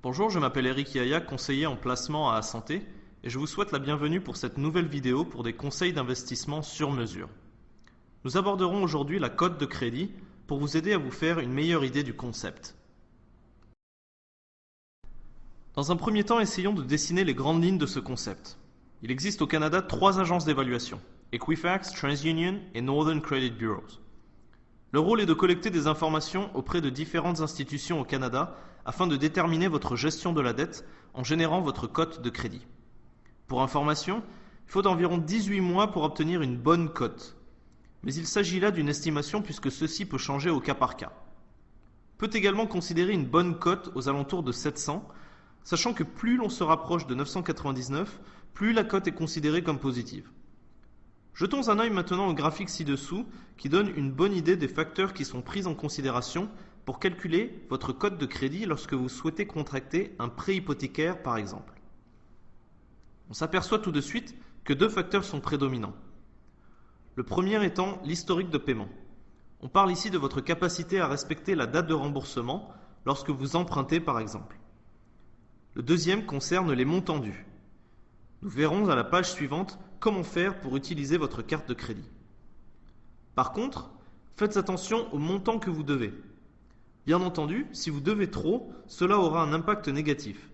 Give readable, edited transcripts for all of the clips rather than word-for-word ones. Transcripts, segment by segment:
Bonjour, je m'appelle Eric Yaya, conseiller en placement à Assanté, et je vous souhaite la bienvenue pour cette nouvelle vidéo pour des conseils d'investissement sur mesure. Nous aborderons aujourd'hui la cote de crédit pour vous aider à vous faire une meilleure idée du concept. Dans un premier temps, essayons de dessiner les grandes lignes de ce concept. Il existe au Canada 3 agences d'évaluation, Equifax, TransUnion et Northern Credit Bureaus. Le rôle est de collecter des informations auprès de différentes institutions au Canada afin de déterminer votre gestion de la dette en générant votre cote de crédit. Pour information, il faut environ 18 mois pour obtenir une bonne cote. Mais il s'agit là d'une estimation puisque ceci peut changer au cas par cas. On peut également considérer une bonne cote aux alentours de 700, sachant que plus l'on se rapproche de 999, plus la cote est considérée comme positive. Jetons un œil maintenant au graphique ci-dessous qui donne une bonne idée des facteurs qui sont pris en considération pour calculer votre cote de crédit lorsque vous souhaitez contracter un prêt hypothécaire par exemple. On s'aperçoit tout de suite que 2 facteurs sont prédominants. Le premier étant l'historique de paiement. On parle ici de votre capacité à respecter la date de remboursement lorsque vous empruntez par exemple. Le deuxième concerne les montants dus. Nous verrons à la page suivante comment faire pour utiliser votre carte de crédit. Par contre, faites attention au montant que vous devez. Bien entendu, si vous devez trop, cela aura un impact négatif.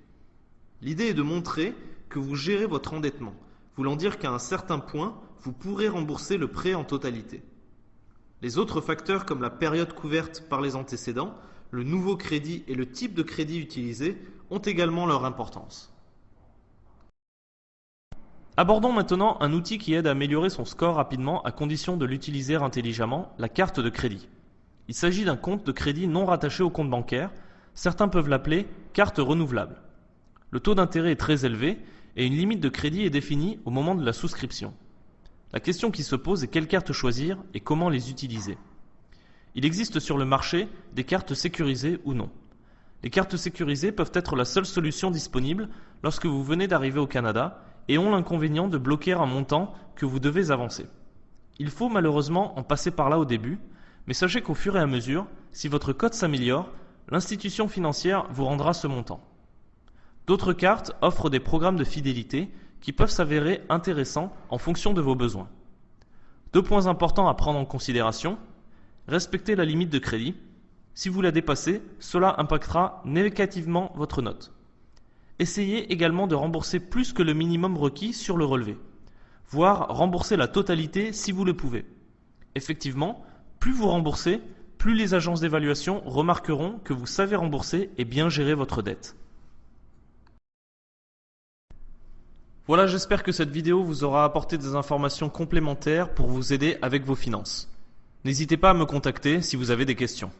L'idée est de montrer que vous gérez votre endettement, voulant dire qu'à un certain point, vous pourrez rembourser le prêt en totalité. Les autres facteurs comme la période couverte par les antécédents, le nouveau crédit et le type de crédit utilisé ont également leur importance. Abordons maintenant un outil qui aide à améliorer son score rapidement à condition de l'utiliser intelligemment, la carte de crédit. Il s'agit d'un compte de crédit non rattaché au compte bancaire. Certains peuvent l'appeler carte renouvelable. Le taux d'intérêt est très élevé et une limite de crédit est définie au moment de la souscription. La question qui se pose est quelle carte choisir et comment les utiliser. Il existe sur le marché des cartes sécurisées ou non. Les cartes sécurisées peuvent être la seule solution disponible lorsque vous venez d'arriver au Canada et ont l'inconvénient de bloquer un montant que vous devez avancer. Il faut malheureusement en passer par là au début, mais sachez qu'au fur et à mesure, si votre cote s'améliore, l'institution financière vous rendra ce montant. D'autres cartes offrent des programmes de fidélité qui peuvent s'avérer intéressants en fonction de vos besoins. 2 points importants à prendre en considération. Respectez la limite de crédit. Si vous la dépassez, cela impactera négativement votre note. Essayez également de rembourser plus que le minimum requis sur le relevé, voire rembourser la totalité si vous le pouvez. Effectivement, plus vous remboursez, plus les agences d'évaluation remarqueront que vous savez rembourser et bien gérer votre dette. Voilà, j'espère que cette vidéo vous aura apporté des informations complémentaires pour vous aider avec vos finances. N'hésitez pas à me contacter si vous avez des questions.